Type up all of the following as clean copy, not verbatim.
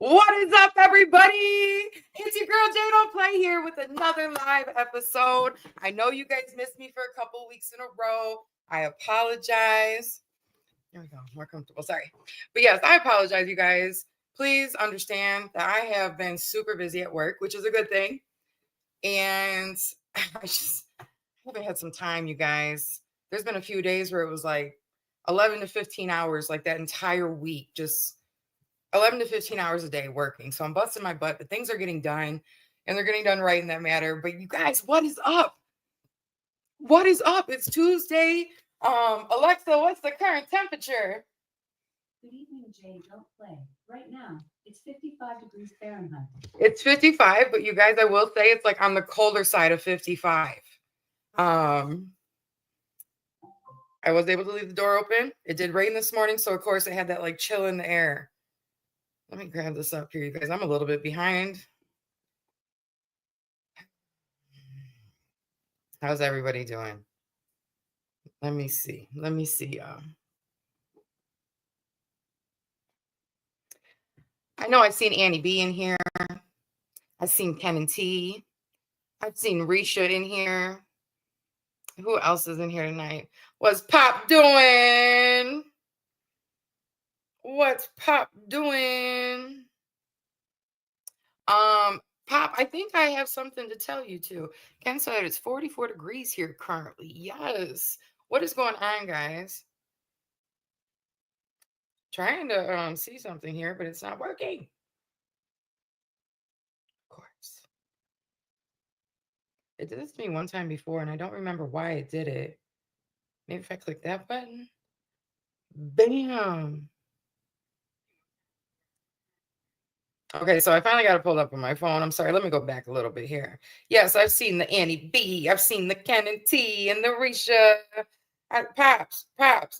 What is up, everybody? It's your girl Jay Don't Play here with another live episode. I know you guys missed me for a couple weeks in a row. I apologize. There we go, more comfortable. Sorry. But yes, I apologize, you guys. Please understand that I have been super busy at work, which is a good thing. And I haven't had some time, you guys. There's been a few days where it was like 11 to 15 hours, like that entire week, just 11 to 15 hours a day working. So I'm busting my butt, but things are getting done and they're getting done right in that matter. But you guys, what is up? What is up? It's Tuesday. Alexa, what's the current temperature? Good evening, Jay. Don't play. Right now, it's 55 degrees Fahrenheit. It's 55, but you guys, I will say it's like on the colder side of 55. I was able to leave the door open. It did rain this morning, so of course it had that like chill in the air. Let me grab this up here, you guys. I'm a little bit behind. How's everybody doing? Let me see. I know I've seen Annie B in here. I've seen Ken and T. I've seen Risha in here. Who else is in here tonight? What's Pop doing? What's Pop doing? Pop, I think I have something to tell you too. Ken said it's 44 degrees here currently. Yes. What is going on, guys? Trying to see something here, but it's not working. Of course. It did this to me one time before, and I don't remember why it did it. Maybe if I click that button. Bam. Okay, so I finally got it pulled up on my phone. I'm sorry. Let me go back a little bit here. Yes, I've seen the Annie B. I've seen the Ken and T and the Risha. Pops.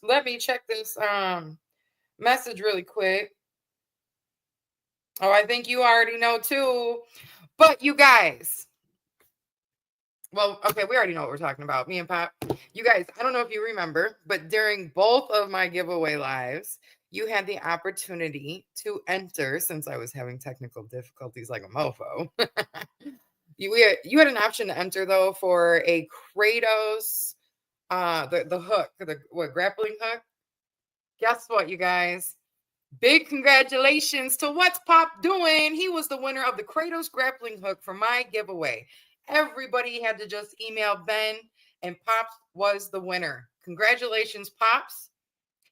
Let me check this message really quick. Oh, I think you already know too. But you guys, well, okay, we already know what we're talking about. Me and Pop. You guys, I don't know if you remember, but during both of my giveaway lives, you had the opportunity to enter, since I was having technical difficulties like a mofo. You had an option to enter though for a Kratos, the hook, grappling hook. Guess what, you guys? Big congratulations to What's Pop doing. He was the winner of the Kratos grappling hook for my giveaway. Everybody had to just email Ben, and Pops was the winner. Congratulations, Pops.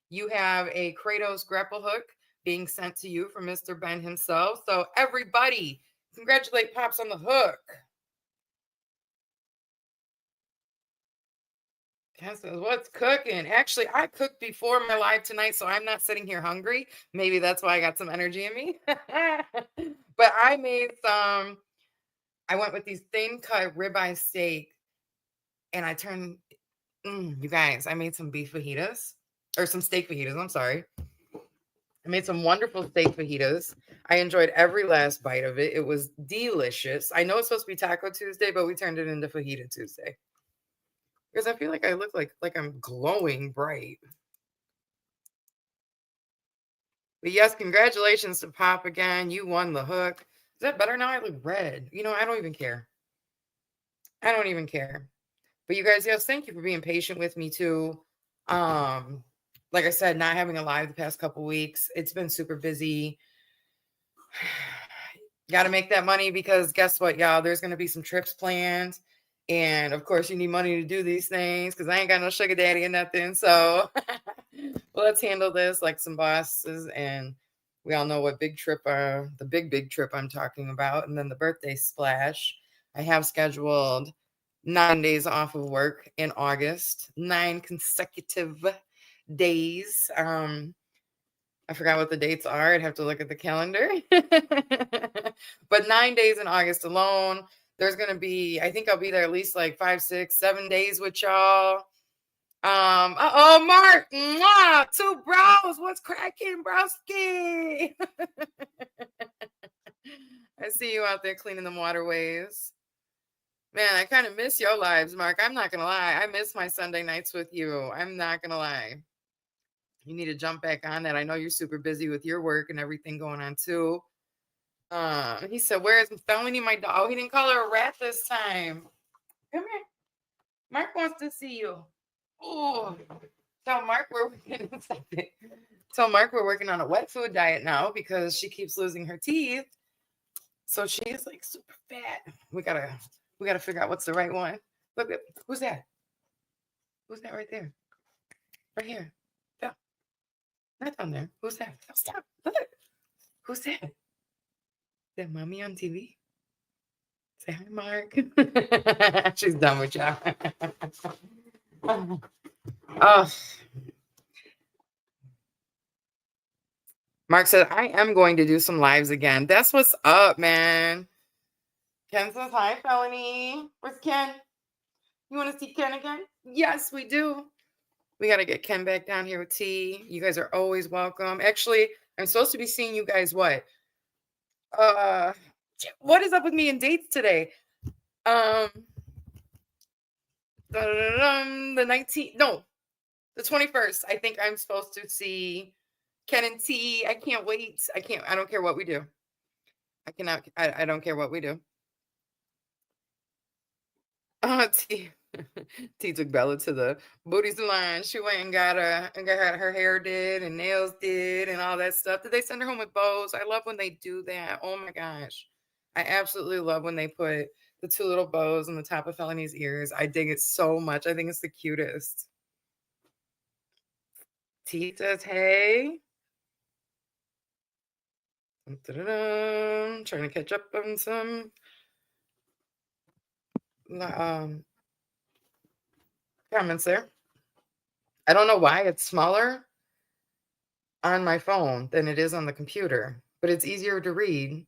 You have a Kratos grapple hook being sent to you from Mr. Ben himself. So everybody, congratulate Pops on the hook. Ken says, what's cooking? Actually, I cooked before my live tonight, so I'm not sitting here hungry. Maybe that's why I got some energy in me. But I made some, I went with these thin cut ribeye steak, and I turned, you guys, I made some beef fajitas, or some steak fajitas, I'm sorry. I made some wonderful steak fajitas. I enjoyed every last bite of it. It was delicious. I know it's supposed to be Taco Tuesday, but we turned it into Fajita Tuesday. Because I feel like I look like I'm glowing bright. But yes, congratulations to Pop again. You won the hook. Is that better now? I look red. You know, I don't even care. I don't even care. But you guys, yes, thank you for being patient with me too. Like I said, not having a live the past couple weeks. It's been super busy. Got to make that money because guess what, y'all? There's going to be some trips planned. And of course, you need money to do these things because I ain't got no sugar daddy or nothing. So well, let's handle this like some bosses. And we all know what big trip, the big trip I'm talking about. And then the birthday splash. I have scheduled 9 days off of work in August, 9 consecutive days. I forgot what the dates are. I'd have to look at the calendar. But 9 days in August alone. There's going to be, I think I'll be there at least like 5, 6, 7 days with y'all. Mark, mwah, 2 bros. What's cracking, broski? I see you out there cleaning them waterways. Man, I kind of miss your lives, Mark. I'm not going to lie. I miss my Sunday nights with you. I'm not going to lie. You need to jump back on that. I know you're super busy with your work and everything going on too. He said, "Where is Felony, my dog?" Oh, he didn't call her a rat this time. Come here. Mark wants to see you. Oh, tell Mark we're working. Tell Mark we're working on a wet food diet now because she keeps losing her teeth. So she is like super fat. We gotta figure out what's the right one. Look at who's that? Who's that right there? Right here. Phil. Not down there. Who's that? Phil, stop. Look. Who's that? Is that mommy on TV? Say hi, Mark. She's done with y'all. Oh, Mark said, I am going to do some lives again. That's what's up, man. Ken says, hi, Felony. Where's Ken? You want to see Ken again? Yes, we do. We got to get Ken back down here with T. You guys are always welcome. Actually, I'm supposed to be seeing you guys what? What is up with me and dates today? The 19th, no, the 21st. I think I'm supposed to see Ken and T. I can't wait. I don't care what we do. I don't care what we do. T T took Bella to the booty salon. She went and got her hair did and nails did and all that stuff. Did they send her home with bows? I love when they do that. Oh my gosh. I absolutely love when they put the two little bows on the top of Felony's ears. I dig it so much. I think it's the cutest. T says, hey. Trying to catch up on some comments there. I don't know why it's smaller on my phone than it is on the computer, but it's easier to read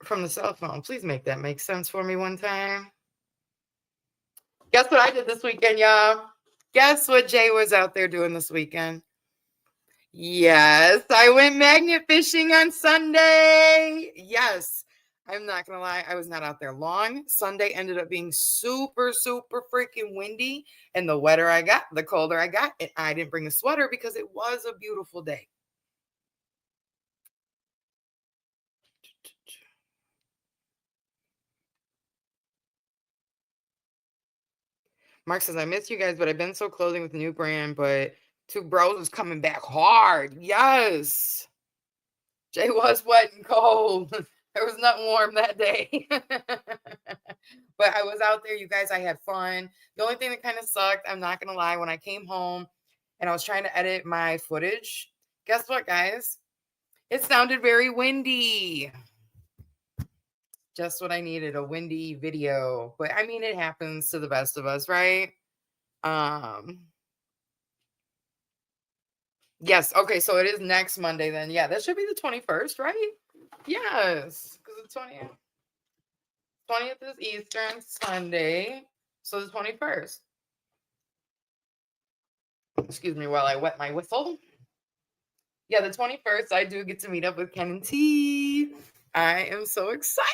from the cell phone. Please make that make sense for me one time. Guess what I did this weekend, y'all? Guess what Jay was out there doing this weekend? Yes, I went magnet fishing on Sunday. Yes, I'm not going to lie. I was not out there long. Sunday ended up being super, super freaking windy. And the wetter I got, the colder I got. And I didn't bring a sweater because it was a beautiful day. Mark says, I miss you guys, but I've been so closing with the new brand, but Two Bros is coming back hard. Yes. Jay was wet and cold. There was nothing warm that day. But I was out there, you guys. I had fun. The only thing that kind of sucked, I'm not going to lie, when I came home and I was trying to edit my footage, guess what, guys? It sounded very windy. Just what I needed, a windy video. But I mean, it happens to the best of us, right? Yes. Okay. So it is next Monday then. Yeah, that should be the 21st, right? Yes. Because the 20th is Eastern Sunday. So the 21st. Excuse me while I wet my whistle. Yeah, the 21st, I do get to meet up with Ken and T. I am so excited.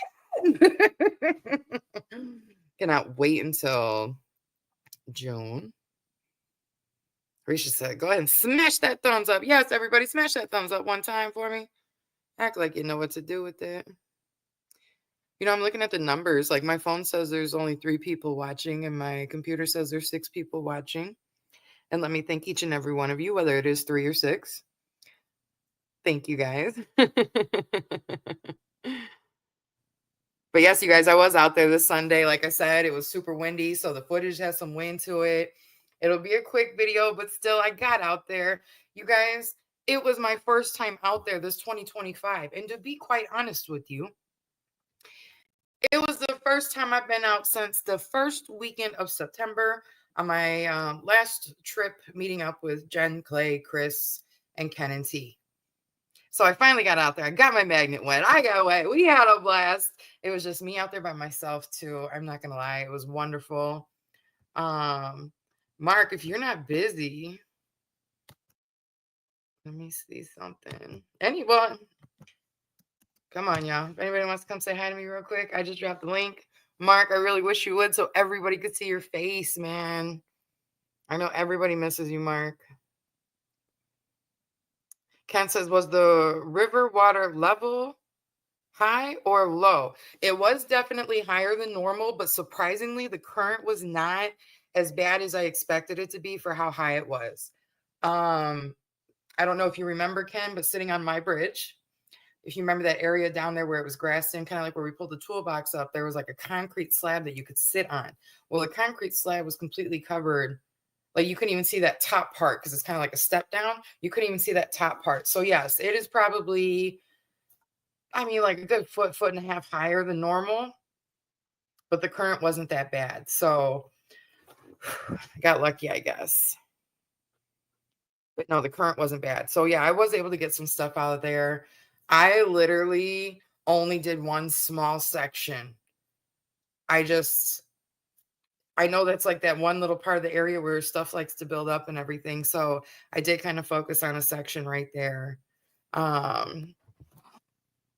Cannot wait until June. Risha said, go ahead and smash that thumbs up. Yes, everybody, smash that thumbs up one time for me. Act like you know what to do with it. You know, I'm looking at the numbers. Like my phone says there's only 3 people watching and my computer says there's 6 people watching. And let me thank each and every one of you, whether it is 3 or 6. Thank you guys. But yes, you guys, I was out there this Sunday. Like I said, it was super windy, so the footage has some wind to it. It'll be a quick video, but still, I got out there. You guys, it was my first time out there this 2025. And to be quite honest with you, it was the first time I've been out since the first weekend of September on my last trip meeting up with Jen, Clay, Chris, and Ken and T. So I finally got out there. I got my magnet wet. I got wet. We had a blast. It was just me out there by myself too. I'm not gonna lie. It was wonderful. Mark, if you're not busy, let me see something. Anyone? Come on, y'all. If anybody wants to come say hi to me real quick, I just dropped the link. Mark, I really wish you would so everybody could see your face, man. I know everybody misses you, Mark. Ken says, was the river water level High or low? It was definitely higher than normal, but surprisingly, the current was not as bad as I expected it to be for how high it was. Um, I don't know if you remember, Ken, but sitting on my bridge, if you remember that area down there where it was grassed in, kind of like where we pulled the toolbox up, there was like a concrete slab that you could sit on. Well, the concrete slab was completely covered. Like you couldn't even see that top part because it's kind of like a step down. You couldn't even see that top part. So yes, it is probably, I mean, like a good foot and a half higher than normal, but the current wasn't that bad. So I got lucky, I guess. But no, the current wasn't bad. So yeah, I was able to get some stuff out of there. I literally only did one small section. I just I know that's like that one little part of the area where stuff likes to build up and everything. So I did kind of focus on a section right there. Um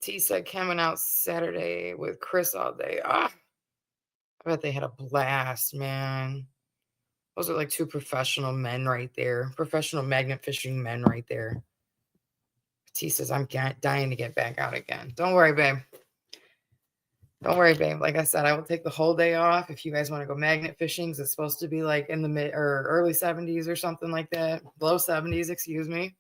T said coming out Saturday with Chris all day. Ah, I bet they had a blast, man. Those are like two professional men right there. Professional magnet fishing men right there. T says, I'm dying to get back out again. Don't worry, babe. Don't worry, babe. Like I said, I will take the whole day off. If you guys want to go magnet fishing, it's supposed to be like in the mid or early 70s or something like that. Low 70s, excuse me.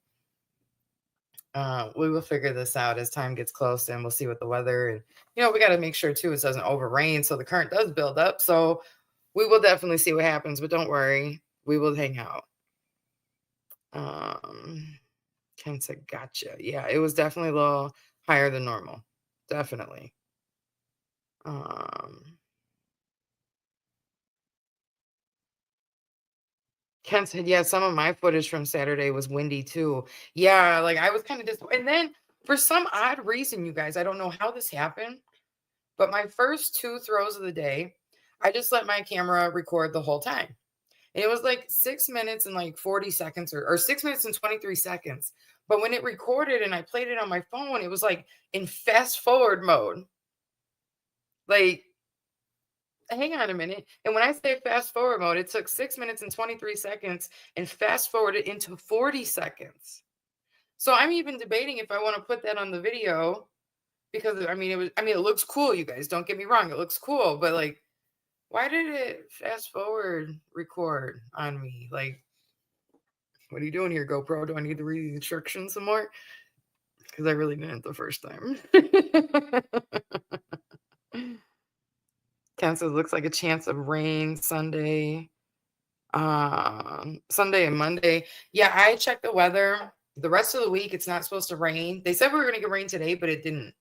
We will figure this out as time gets close and we'll see what the weather and we got to make sure too it doesn't over rain so the current does build up. So we will definitely see what happens, but don't worry, we will hang out. Ken said, gotcha. Yeah, it was definitely a little higher than normal. Definitely. Ken said, yeah, some of my footage from Saturday was windy too. Yeah, like I was kind of disappointed. And then for some odd reason, you guys, I don't know how this happened, but my first two throws of the day, I just let my camera record the whole time. And it was like 6 minutes and like 40 seconds or 6 minutes and 23 seconds. But when it recorded and I played it on my phone, it was like in fast forward mode. Like, hang on a minute. And when I say fast forward mode, it took 6 minutes and 23 seconds and fast forwarded into 40 seconds. So I'm even debating if I want to put that on the video because it looks cool, you guys. Don't get me wrong, it looks cool, but like, why did it fast forward record on me? Like, what are you doing here, GoPro? Do I need to read the instructions some more? Because I really didn't the first time. Kansas looks like a chance of rain Sunday. Sunday and Monday. Yeah, I checked the weather. The rest of the week, it's not supposed to rain. They said we were going to get rain today, but it didn't.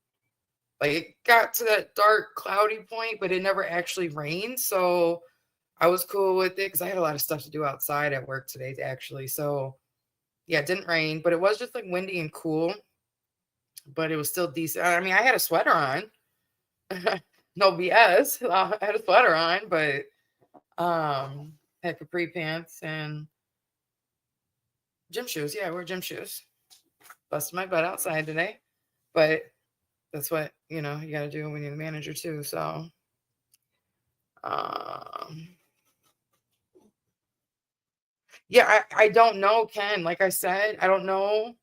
Like, it got to that dark, cloudy point, but it never actually rained. So I was cool with it because I had a lot of stuff to do outside at work today, actually. So yeah, it didn't rain, but it was just like windy and cool. But it was still decent. I mean, I had a sweater on. No BS. I had a sweater on, but had capri pants and gym shoes. Yeah, I wear gym shoes. Busted my butt outside today, but that's what you got to do when you're the manager too. So, yeah, I don't know, Ken. Like I said, I don't know.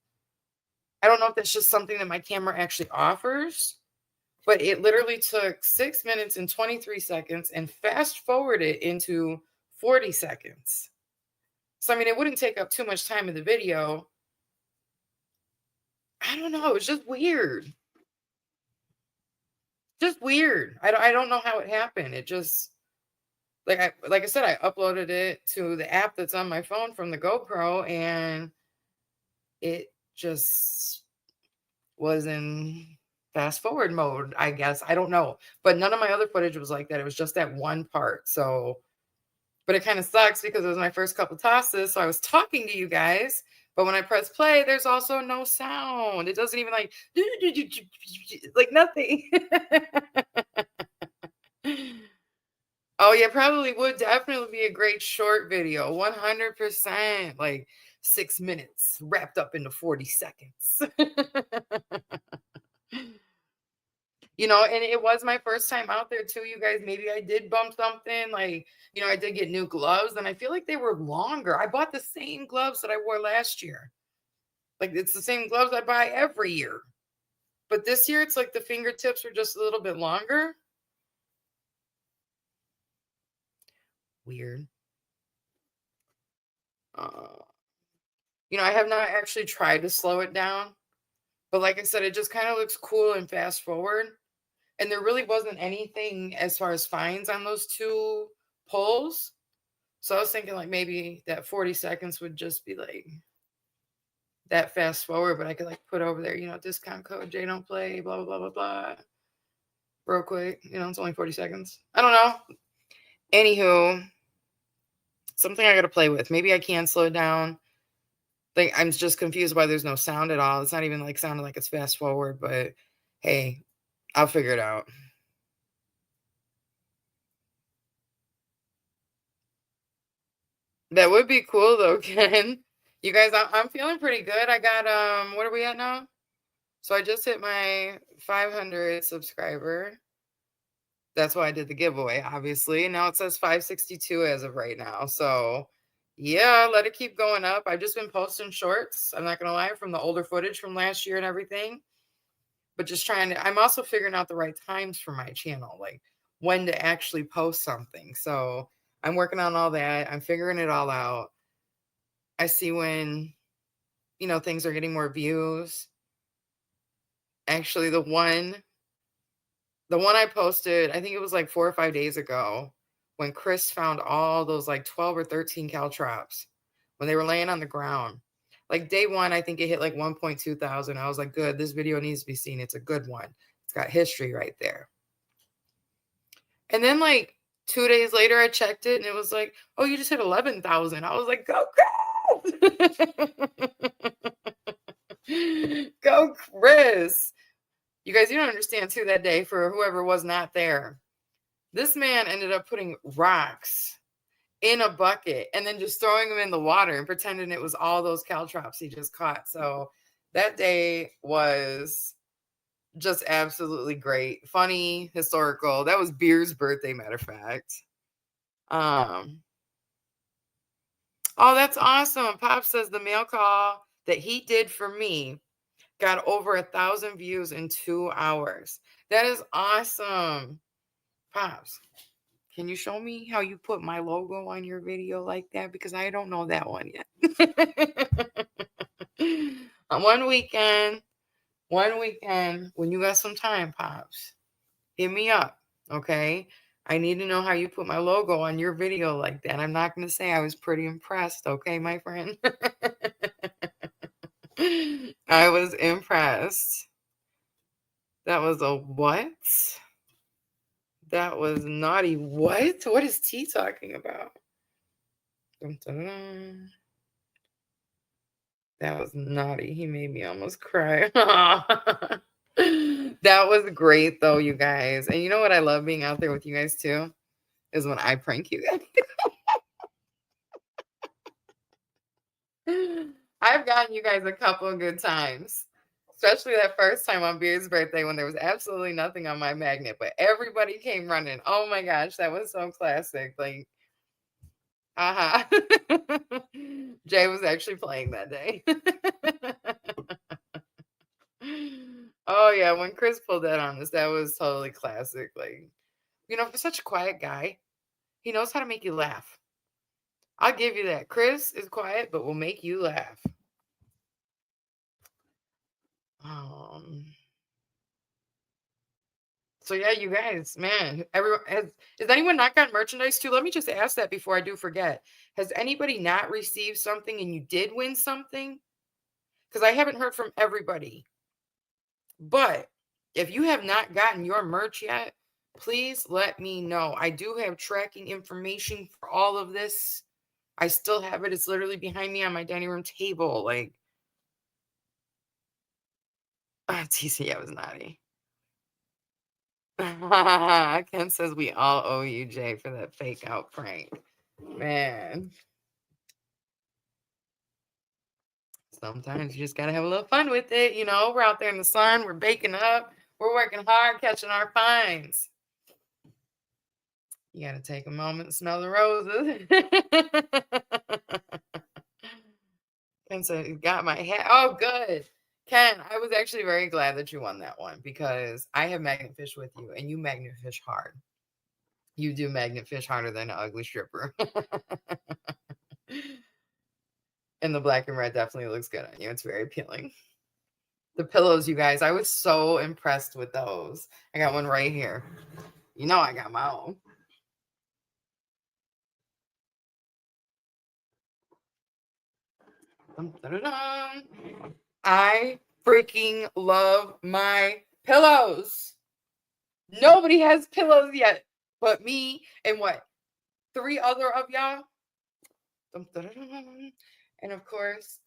I don't know if that's just something that my camera actually offers, but it literally took 6 minutes and 23 seconds and fast forwarded into 40 seconds. So, I mean, it wouldn't take up too much time in the video. I don't know. It's just weird. Just weird. I don't know how it happened. It just like I said, I uploaded it to the app that's on my phone from the GoPro, and it just was in fast forward mode, I guess. I don't know. But none of my other footage was like that. It was just that one part. So, but it kind of sucks because it was my first couple tosses. So I was talking to you guys, but when I press play, there's also no sound. It doesn't even like nothing. Oh, yeah, probably would definitely be a great short video. 100%. Like 6 minutes wrapped up into 40 seconds. And it was my first time out there too, you guys. Maybe I did bump something. Like, I did get new gloves and I feel like they were longer. I bought the same gloves that I wore last year. Like, it's the same gloves I buy every year. But this year, it's like the fingertips are just a little bit longer. Weird. I have not actually tried to slow it down. But like I said, it just kind of looks cool and fast forward. And there really wasn't anything as far as fines on those two pulls. So I was thinking like maybe that 40 seconds would just be like that fast forward, but I could like put over there, discount code Jay don't play, blah, blah, blah, blah, blah. Real quick. It's only 40 seconds. I don't know. Anywho, something I got to play with. Maybe I can slow it down. Like I'm just confused why there's no sound at all. It's not even like sounding like it's fast forward, but hey, I'll figure it out. That would be cool though, Ken. You guys, I'm feeling pretty good. I got what are we at now? So I just hit my 500 subscriber. That's why I did the giveaway, obviously. Now it says 562 as of right now. So yeah, let it keep going up. I've just been posting shorts. I'm not gonna lie, from the older footage from last year and everything. But just I'm also figuring out the right times for my channel, like when to actually post something. So I'm working on all that. I'm figuring it all out. I see when, things are getting more views. Actually, the one I posted, I think it was like 4 or 5 days ago when Chris found all those like 12 or 13 caltrops when they were laying on the ground. Like day one, I think it hit like 1.2 thousand. I was like, good, this video needs to be seen. It's a good one. It's got history right there. And then like 2 days later, I checked it and it was like, oh, you just hit 11,000. I was like, go Chris. Go Chris. You guys, you don't understand too that day for whoever was not there. This man ended up putting rocks in a bucket and then just throwing them in the water and pretending it was all those caltrops he just caught. So that day was just absolutely great. Funny, historical. That was Beer's birthday, matter of fact. Oh, that's awesome. Pop says the mail call that he did for me got over 1,000 views in 2 hours. That is awesome. Pops, can you show me how you put my logo on your video like that? Because I don't know that one yet. One weekend, when you got some time, Pops, hit me up, okay? I need to know how you put my logo on your video like that. I'm not going to say I was pretty impressed, okay, my friend? I was impressed. That was a what? That was naughty. What? What is T talking about? Dun, dun, dun. That was naughty. He made me almost cry. That was great, though, you guys. And you know what I love being out there with you guys, too? Is when I prank you guys. I've gotten you guys a couple of good times. Especially that first time on Beard's birthday when there was absolutely nothing on my magnet, but everybody came running. Oh my gosh, that was so classic. Like, Jay was actually playing that day. Oh yeah, when Chris pulled that on us, that was totally classic. Like, for such a quiet guy, he knows how to make you laugh. I'll give you that. Chris is quiet, but will make you laugh. So yeah, you guys, man, everyone has anyone not got merchandise too? Let me just ask that before I do forget. Has anybody not received something and you did win something? Because I haven't heard from everybody. But if you have not gotten your merch yet, please let me know. I do have tracking information for all of this. I still have it. It's literally behind me on my dining room table. Like, TC, I was naughty. Ken says we all owe you, Jay, for that fake out prank. Man. Sometimes you just gotta have a little fun with it. We're out there in the sun, we're baking up, we're working hard, catching our fines. You gotta take a moment and smell the roses. Ken said, "You got my hat." Oh, good. Ken, I was actually very glad that you won that one because I have magnet fish with you and you magnet fish hard. You do magnet fish harder than an ugly stripper. And the black and red definitely looks good on you. It's very appealing. The pillows, you guys, I was so impressed with those. I got one right here. You know I got my own. Dun, dun, dun, dun. I freaking love my pillows. Nobody has pillows yet but me and what? 3 other of y'all. Dun, dun, dun, dun. And of course,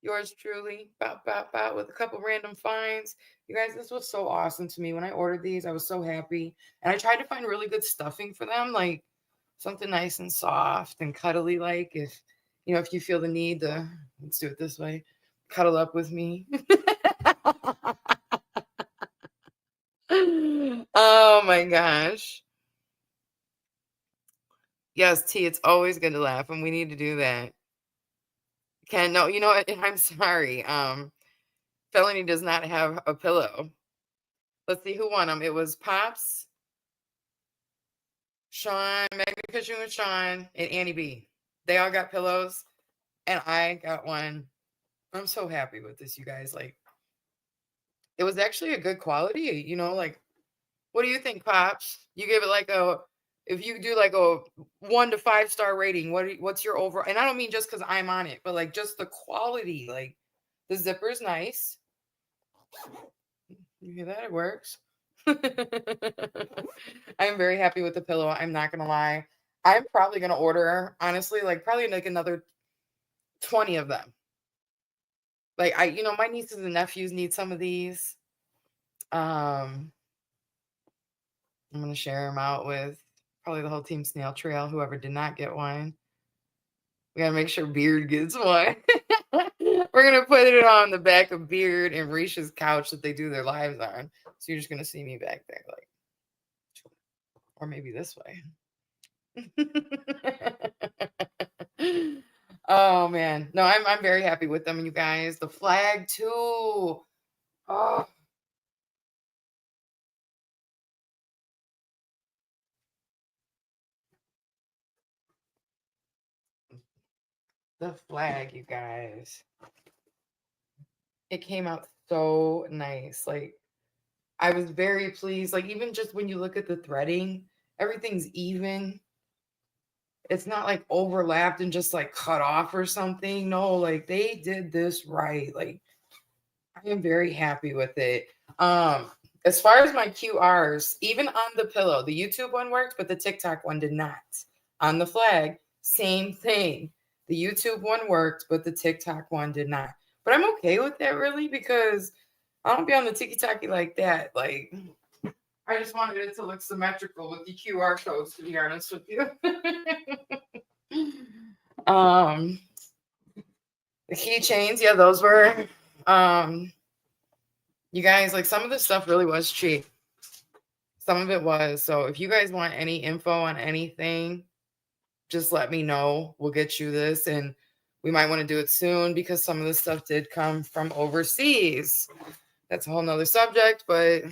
yours truly, with a couple random finds. You guys, this was so awesome to me. When I ordered these, I was so happy. And I tried to find really good stuffing for them, like something nice and soft and cuddly, like if if you feel the need to, let's do it this way, cuddle up with me. Oh my gosh. Yes, T, it's always good to laugh, and we need to do that. Ken, no, you know what? I'm sorry. Felony does not have a pillow. Let's see who won them. It was Pops, Sean, Magnificent with Sean, and Annie B. They all got pillows, and I got one. I'm so happy with this, you guys. Like, it was actually a good quality, like, what do you think, Pops? You gave it like if you do like a 1 to 5 star rating, what's your overall? And I don't mean just because I'm on it, but like just the quality, like the zipper's nice. You hear that? It works. I'm very happy with the pillow. I'm not gonna lie. I'm probably gonna order, honestly, like probably like another 20 of them. Like my nieces and nephews need some of these. I'm gonna share them out with probably the whole team Snail Trail, whoever did not get one. We gotta make sure Beard gets one. We're gonna put it on the back of Beard and Risha's couch that they do their lives on. So you're just gonna see me back there, like, or maybe this way. Oh man, no, I'm very happy with them, you guys. The flag too. Oh, the flag, you guys. It came out so nice. Like, I was very pleased. Like, even just when you look at the threading, everything's even. It's not like overlapped and just like cut off or something. No, like they did this right. Like, I am very happy with it. As far as my QRs, even on the pillow, the YouTube one worked, but the TikTok one did not. On the flag, same thing. The YouTube one worked, but the TikTok one did not. But I'm okay with that, really, because I don't be on the tiki-taki like that. Like, I just wanted it to look symmetrical with the QR codes, to be honest with you. The keychains, yeah, those were you guys, like, some of the stuff really was cheap. Some of it was. So if you guys want any info on anything, just let me know. We'll get you this, and we might want to do it soon because some of the stuff did come from overseas. That's a whole nother subject, but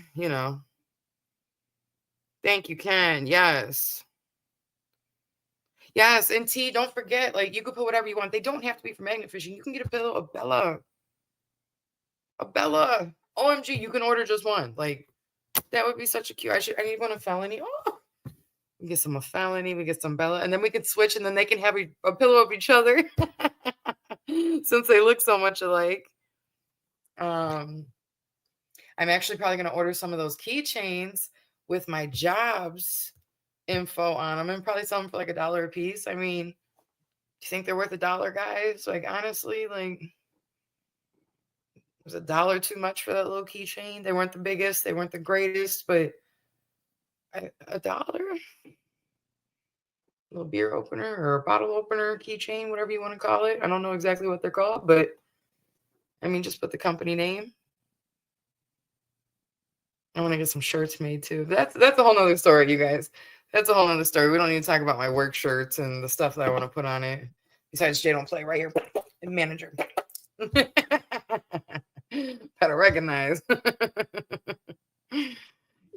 thank you, Ken. Yes. Yes, and T, don't forget, like, you could put whatever you want. They don't have to be for magnet fishing. You can get a pillow, a Bella. A Bella. OMG, you can order just one. Like, that would be such a cute. I need one of Felony. Oh, we get some of Felony, we get some Bella, and then we could switch, and then they can have a pillow of each other since they look so much alike. I'm actually probably going to order some of those keychains with my jobs info on them and probably sell them for like $1 a piece. I mean, do you think they're worth $1, guys? Like, honestly, like, was $1 too much for that little keychain? They weren't the biggest, they weren't the greatest, but $1? Little beer opener or a bottle opener, keychain, whatever you want to call it. I don't know exactly what they're called, but I mean, just put the company name. I want to get some shirts made too. That's a whole nother story, you guys. That's a whole nother story. We don't need to talk about my work shirts and the stuff that I want to put on it. Besides, Jay don't play right here. Manager. Better recognize. You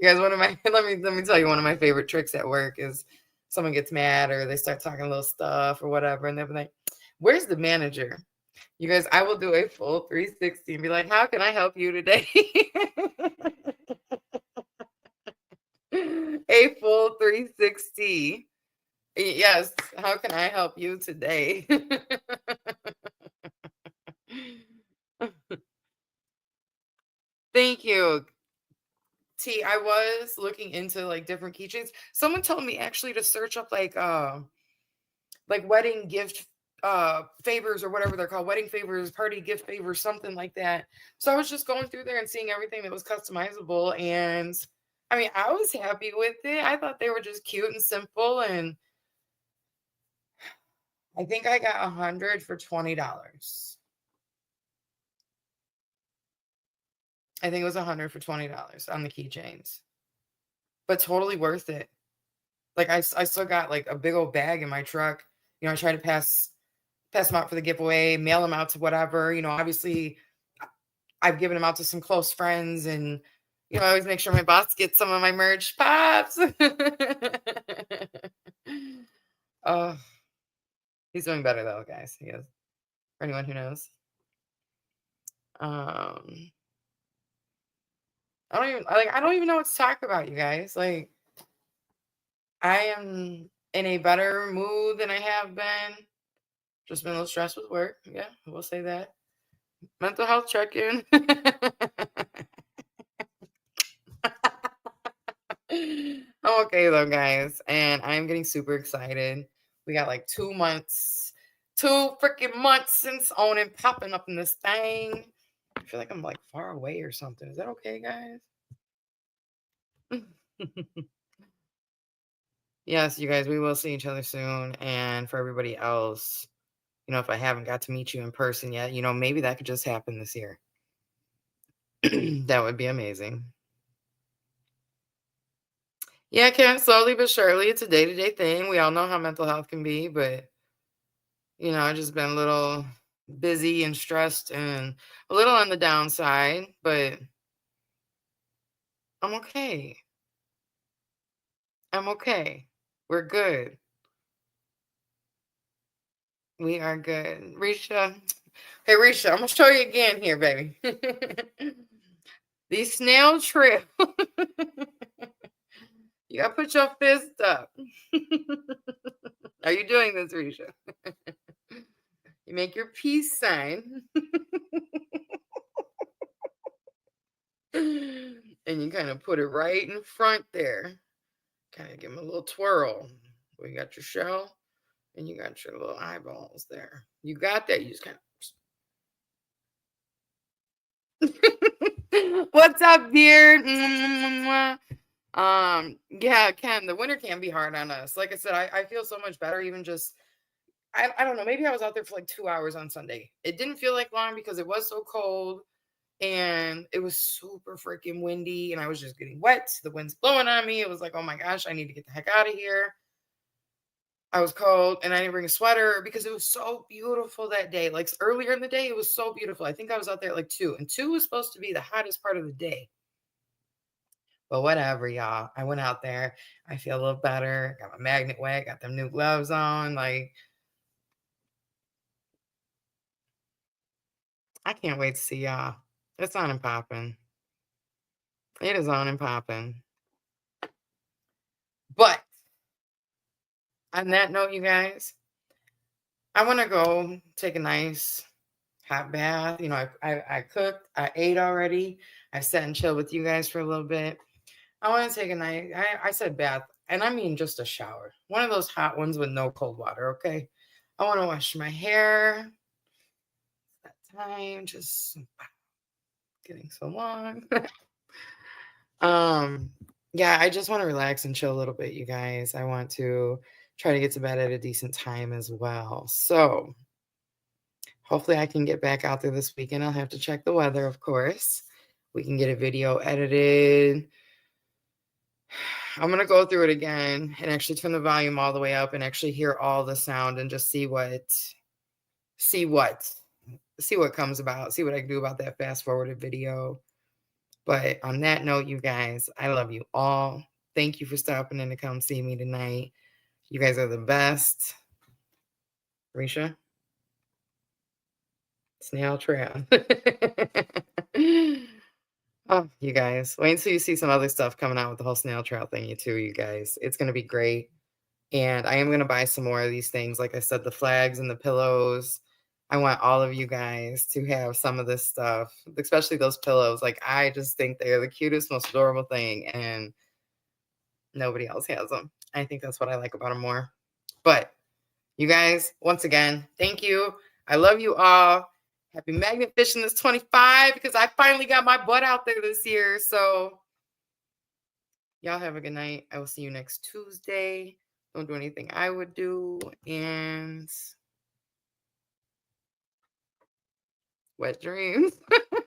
guys, one of my let me tell you, one of my favorite tricks at work is someone gets mad or they start talking a little stuff or whatever, and they'll be like, "Where's the manager?" You guys, I will do a full 360 and be like, "How can I help you today?" A full 360. Yes, how can I help you today? Thank you. T, I was looking into like different keychains. Someone told me actually to search up like wedding gift favors or whatever they're called, wedding favors, party gift favors, something like that. So I was just going through there and seeing everything that was customizable, and I mean, I was happy with it. I thought they were just cute and simple, and I think I got 100 for $20. I think it was 100 for $20 on the keychains, but totally worth it. Like I still got like a big old bag in my truck. I try to pass them out for the giveaway, mail them out to whatever. Obviously I've given them out to some close friends, and I always make sure my boss gets some of my merch. Pops. Oh, he's doing better though, guys. He is. For anyone who knows. Um, I don't even know what to talk about, you guys. Like, I am in a better mood than I have been. Just been a little stressed with work. Yeah, we'll say that. Mental health check-in. I'm okay though, guys, and I'm getting super excited. We got like 2 months, 2 freaking months since owning popping up in this thing. I feel like I'm like far away or something. Is that okay, guys? Yes, you guys, we will see each other soon. And for everybody else, if I haven't got to meet you in person yet, maybe that could just happen this year. That would be amazing. Yeah, Ken, slowly but surely, it's a day-to-day thing. We all know how mental health can be, but I've just been a little busy and stressed and a little on the downside, but I'm okay. I'm okay. We're good. We are good. Risha. Hey, Risha, I'm going to show you again here, baby. The snail trail. You got to put your fist up. Are you doing this, Risha? You make your peace sign. And you kind of put it right in front there. Kind of give them a little twirl. We got your shell and you got your little eyeballs there. You got that. You just kind of. What's up, beard? Yeah, Ken, the winter can be hard on us. Like I said, I feel so much better even just I don't know, maybe I was out there for like 2 hours on Sunday. It didn't feel like long because it was so cold and it was super freaking windy and I was just getting wet. The wind's blowing on me. It was like, oh my gosh, I need to get the heck out of here. I was cold and I didn't bring a sweater because it was so beautiful that day. Like earlier in the day, it was so beautiful. I think I was out there at like 2, and 2 was supposed to be the hottest part of the day. But whatever, y'all. I went out there. I feel a little better. Got my magnet wet. Got them new gloves on. Like, I can't wait to see y'all. It's on and popping. It is on and popping. But on that note, you guys, I want to go take a nice hot bath. I cooked. I ate already. I sat and chilled with you guys for a little bit. I want to take a night. I said bath, and I mean just a shower. One of those hot ones with no cold water, okay? I want to wash my hair. That time just getting so long. Yeah, I just want to relax and chill a little bit, you guys. I want to try to get to bed at a decent time as well. So hopefully I can get back out there this weekend. I'll have to check the weather, of course. We can get a video edited. I'm going to go through it again and actually turn the volume all the way up and actually hear all the sound and just see what see what comes about, see what I can do about that fast forwarded video. But on that note, you guys, I love you all. Thank you for stopping in to come see me tonight. You guys are the best. Risha, snail trail. Oh, you guys, wait until you see some other stuff coming out with the whole snail trail thingy too, you guys. It's going to be great. And I am going to buy some more of these things. Like I said, the flags and the pillows. I want all of you guys to have some of this stuff, especially those pillows. Like, I just think they're the cutest, most adorable thing. And nobody else has them. I think that's what I like about them more. But you guys, once again, thank you. I love you all. Happy Magnet Fishing this 25 because I finally got my butt out there this year. So y'all have a good night. I will see you next Tuesday. Don't do anything I would do. And wet dreams.